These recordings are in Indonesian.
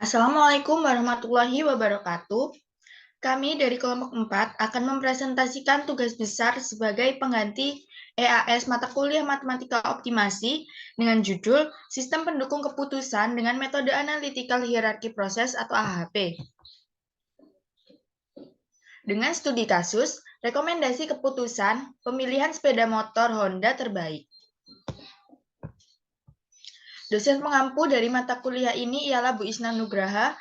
Assalamualaikum warahmatullahi wabarakatuh. Kami dari kelompok 4 akan mempresentasikan tugas besar sebagai pengganti EAS mata kuliah Matematika Optimasi dengan judul Sistem Pendukung Keputusan dengan Metode Analytical Hierarchy Process atau AHP. Dengan studi kasus, rekomendasi keputusan pemilihan sepeda motor Honda terbaik. Dosen pengampu dari mata kuliah ini ialah Bu Isna Nugraha,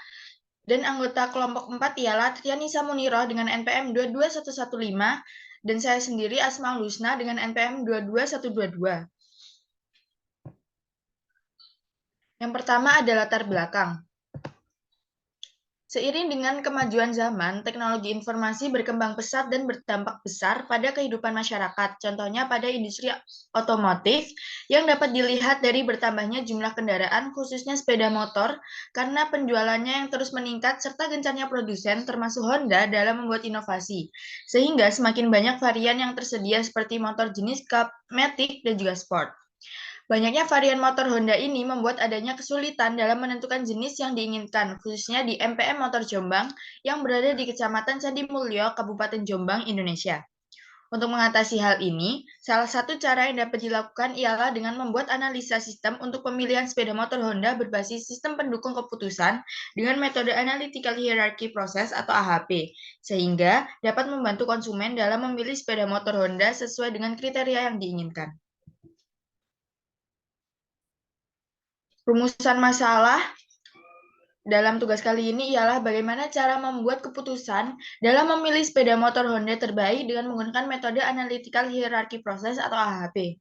dan anggota kelompok 4 ialah Trianisa Muniroh dengan NPM 22115 dan saya sendiri Asmaul Husna dengan NPM 22122. Yang pertama adalah latar belakang. Seiring dengan kemajuan zaman, teknologi informasi berkembang pesat dan berdampak besar pada kehidupan masyarakat. Contohnya pada industri otomotif yang dapat dilihat dari bertambahnya jumlah kendaraan, khususnya sepeda motor, karena penjualannya yang terus meningkat serta gencarnya produsen, termasuk Honda, dalam membuat inovasi. Sehingga semakin banyak varian yang tersedia seperti motor jenis Cup, Matic, dan juga Sport. Banyaknya varian motor Honda ini membuat adanya kesulitan dalam menentukan jenis yang diinginkan, khususnya di MPM Motor Jombang yang berada di Kecamatan Candi Mulyo, Kabupaten Jombang, Indonesia. Untuk mengatasi hal ini, salah satu cara yang dapat dilakukan ialah dengan membuat analisa sistem untuk pemilihan sepeda motor Honda berbasis sistem pendukung keputusan dengan metode Analytical Hierarchy Process atau AHP, sehingga dapat membantu konsumen dalam memilih sepeda motor Honda sesuai dengan kriteria yang diinginkan. Rumusan masalah dalam tugas kali ini ialah bagaimana cara membuat keputusan dalam memilih sepeda motor Honda terbaik dengan menggunakan metode Analytical Hierarchy Process atau AHP.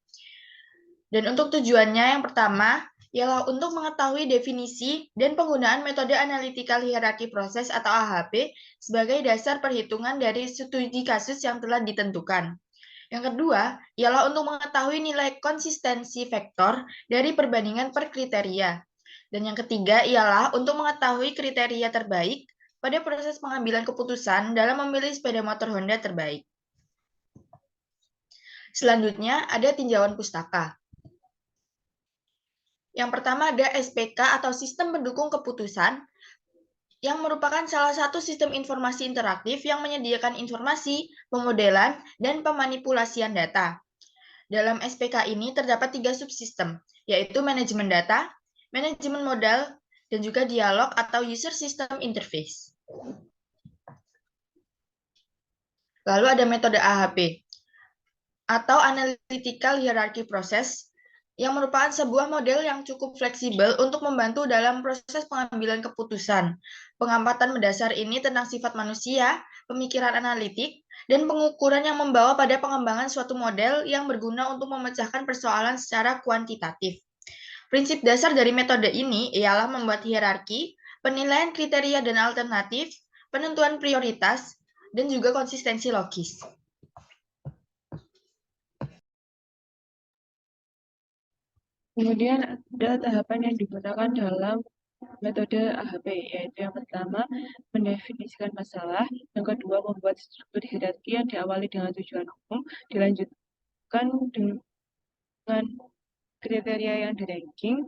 Dan untuk tujuannya yang pertama ialah untuk mengetahui definisi dan penggunaan metode Analytical Hierarchy Process atau AHP sebagai dasar perhitungan dari studi kasus yang telah ditentukan. Yang kedua ialah untuk mengetahui nilai konsistensi vektor dari perbandingan per kriteria. Dan yang ketiga ialah untuk mengetahui kriteria terbaik pada proses pengambilan keputusan dalam memilih sepeda motor Honda terbaik. Selanjutnya ada tinjauan pustaka. Yang pertama ada SPK atau Sistem Pendukung Keputusan, yang merupakan salah satu sistem informasi interaktif yang menyediakan informasi, pemodelan, dan pemanipulasian data. Dalam SPK ini terdapat 3 subsistem, yaitu manajemen data, manajemen modal, dan juga dialog atau user system interface. Lalu ada metode AHP atau Analytical Hierarchy Process, yang merupakan sebuah model yang cukup fleksibel untuk membantu dalam proses pengambilan keputusan. Pengamatan mendasar ini tentang sifat manusia, pemikiran analitik, dan pengukuran yang membawa pada pengembangan suatu model yang berguna untuk memecahkan persoalan secara kuantitatif. Prinsip dasar dari metode ini ialah membuat hierarki, penilaian kriteria dan alternatif, penentuan prioritas, dan juga konsistensi logis. Kemudian ada tahapan yang digunakan dalam metode AHP, yaitu yang pertama mendefinisikan masalah, yang kedua membuat struktur hierarki yang diawali dengan tujuan umum, dilanjutkan dengan kriteria yang di-ranking,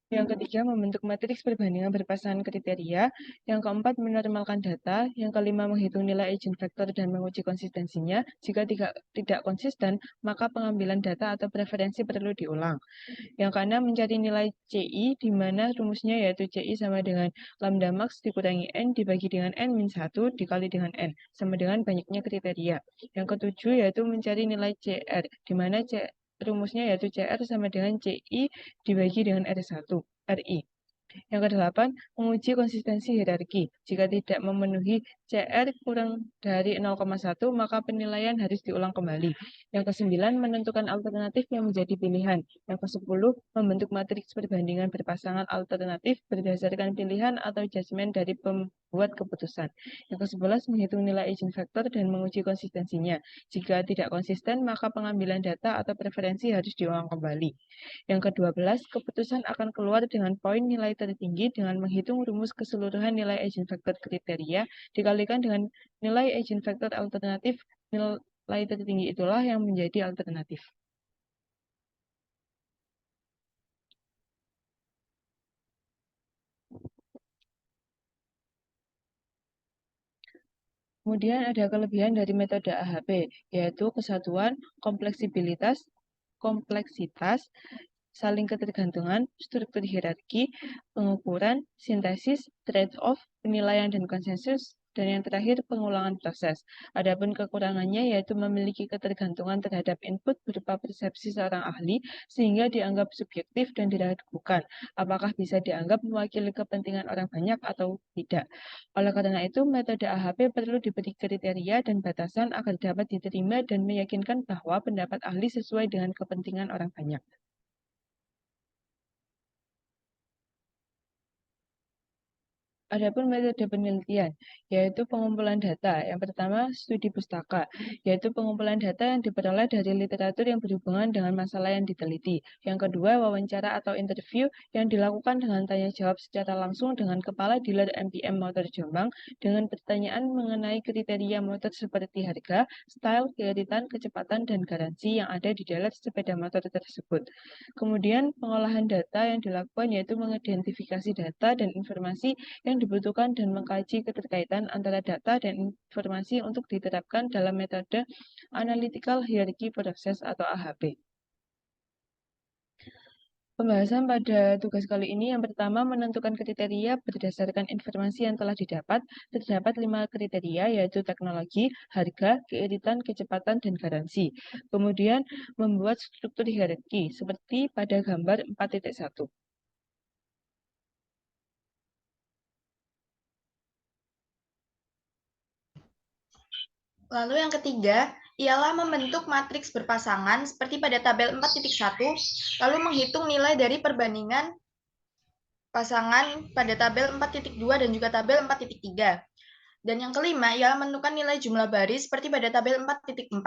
yang ketiga membentuk matriks perbandingan berpasangan kriteria, yang keempat menormalkan data, yang kelima menghitung nilai eigenvektor dan menguji konsistensinya. Jika tidak konsisten, maka pengambilan data atau preferensi perlu diulang. Yang keenam mencari nilai CI, di mana rumusnya yaitu CI sama dengan lambda max dikurangi N dibagi dengan N-1 dikali dengan N, sama dengan banyaknya kriteria. Yang ketujuh yaitu mencari nilai CR, di mana rumusnya yaitu CR sama dengan CI dibagi dengan RI. Yang kedelapan, menguji konsistensi hierarki. Jika tidak memenuhi CR kurang dari 0,1, maka penilaian harus diulang kembali. Yang kesembilan, menentukan alternatif yang menjadi pilihan. Yang kesepuluh, membentuk matriks perbandingan berpasangan alternatif berdasarkan pilihan atau judgement dari pembuat keputusan. Yang ke-11, menghitung nilai eigenvektor dan menguji konsistensinya. Jika tidak konsisten, maka pengambilan data atau preferensi harus diulang kembali. Yang ke-12, keputusan akan keluar dengan poin nilai tertinggi dengan menghitung rumus keseluruhan nilai eigenvektor kriteria dikalikan dengan nilai eigenvektor alternatif. Nilai tertinggi itulah yang menjadi alternatif. Kemudian ada kelebihan dari metode AHP, yaitu kesatuan, kompleksitas, saling ketergantungan, struktur hierarki, pengukuran, sintesis, trade-off, penilaian dan konsensus, dan yang terakhir pengulangan proses. Adapun kekurangannya yaitu memiliki ketergantungan terhadap input berupa persepsi seorang ahli sehingga dianggap subjektif dan diragukan apakah bisa dianggap mewakili kepentingan orang banyak atau tidak. Oleh karena itu, metode AHP perlu diberi kriteria dan batasan agar dapat diterima dan meyakinkan bahwa pendapat ahli sesuai dengan kepentingan orang banyak. Adapun metode penelitian, yaitu pengumpulan data. Yang pertama, studi pustaka, yaitu pengumpulan data yang diperoleh dari literatur yang berhubungan dengan masalah yang diteliti. Yang kedua, wawancara atau interview yang dilakukan dengan tanya jawab secara langsung dengan kepala dealer MPM motor Jombang dengan pertanyaan mengenai kriteria motor seperti harga, style, keiritan, kecepatan, dan garansi yang ada di dalam sepeda motor tersebut. Kemudian, pengolahan data yang dilakukan yaitu mengidentifikasi data dan informasi yang dibutuhkan dan mengkaji keterkaitan antara data dan informasi untuk diterapkan dalam metode Analytical Hierarchy Process atau AHP. Pembahasan pada tugas kali ini yang pertama menentukan kriteria berdasarkan informasi yang telah didapat. Terdapat 5 kriteria yaitu teknologi, harga, keiritan, kecepatan, dan garansi. Kemudian membuat struktur hierarki seperti pada gambar 4.1. Lalu yang ketiga, ialah membentuk matriks berpasangan seperti pada tabel 4.1, lalu menghitung nilai dari perbandingan pasangan pada tabel 4.2 dan juga tabel 4.3. Dan yang kelima, ialah menentukan nilai jumlah baris seperti pada tabel 4.4.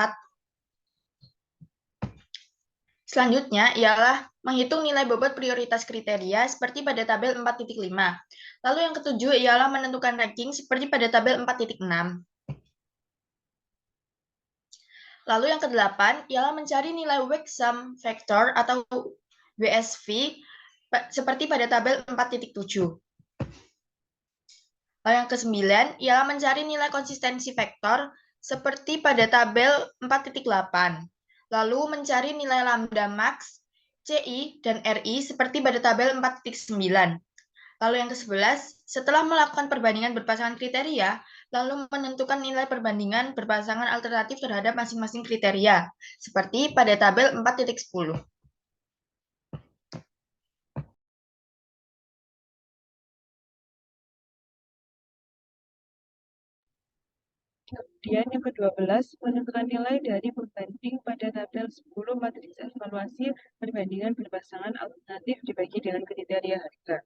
Selanjutnya, ialah menghitung nilai bobot prioritas kriteria seperti pada tabel 4.5. Lalu yang ketujuh, ialah menentukan ranking seperti pada tabel 4.6. Lalu yang kedelapan ialah mencari nilai weak sum factor atau WSV seperti pada tabel 4.7. Lalu yang kesembilan ialah mencari nilai konsistensi vektor seperti pada tabel 4.8. Lalu mencari nilai lambda max, CI, dan RI seperti pada tabel 4.9. Lalu yang ke-11, setelah melakukan perbandingan berpasangan kriteria, lalu menentukan nilai perbandingan berpasangan alternatif terhadap masing-masing kriteria, seperti pada tabel 4.10. Kemudian yang ke-12, menentukan nilai dari pembanding pada tabel 10 matriks evaluasi perbandingan berpasangan alternatif dibagi dengan kriteria harga.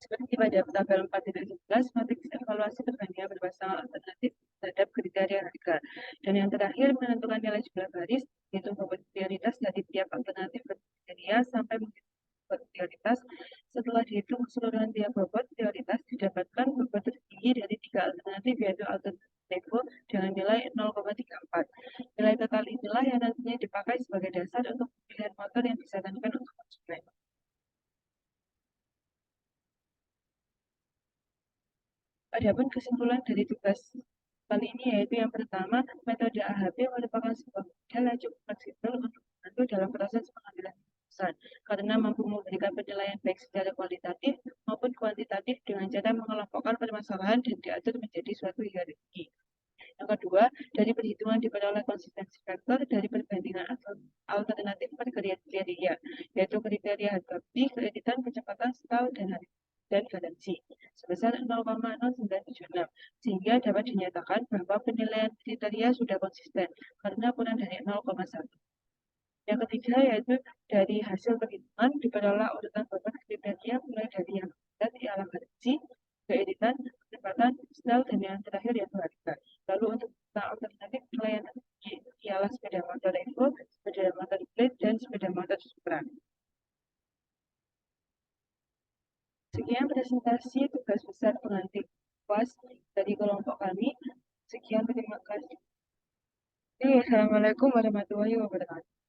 Seperti pada tabel 4.11, matriks evaluasi perbandingan berpasangan alternatif terhadap kriteria harga. Dan yang terakhir, menentukan nilai jumlah baris, yaitu bobot prioritas dari tiap alternatif kriteria sampai bobot prioritas. Setelah dihitung keseluruhan tiap bobot prioritas, didapatkan bobot tertinggi dari 3 alternatif, yaitu alternatif level dengan nilai 0,34. Nilai total inilah yang nantinya dipakai sebagai dasar untuk pilihan motor yang disarankan untuk konsumen. Adapun kesimpulan dari tugas kali ini yaitu yang pertama, metode AHP merupakan sebuah model yang cukup fleksibel untuk membantu dalam proses pengambilan keputusan karena mampu memberikan penilaian baik secara kualitatif maupun kuantitatif dengan cara mengelompokkan permasalahan dan diatur menjadi suatu hierarki. Yang kedua, dari perhitungan diperoleh konsistensi faktor dari perbandingan alternatif per kriteria, yaitu kriteria harga beli, kreditan, kecepatan, style, dan garansi sebesar 0,0976 sehingga dapat dinyatakan bahwa penilaian kriteria sudah konsisten karena kurang dari 0,1. Yang ketiga yaitu dari hasil perhitungan diperoleh urutan bobot kriteria mulai dari yang berat ialah garansi, keeditan, kecepatan, style, dan yang terakhir yaitu harga. Lalu untuk alternatif penilaian ialah sepeda motor Evo, sepeda motor Blade, dan sepeda motor Supra. Sekian presentasi tugas besar pengantin UAS dari kelompok kami. Sekian, terima kasih. Assalamualaikum warahmatullahi wabarakatuh.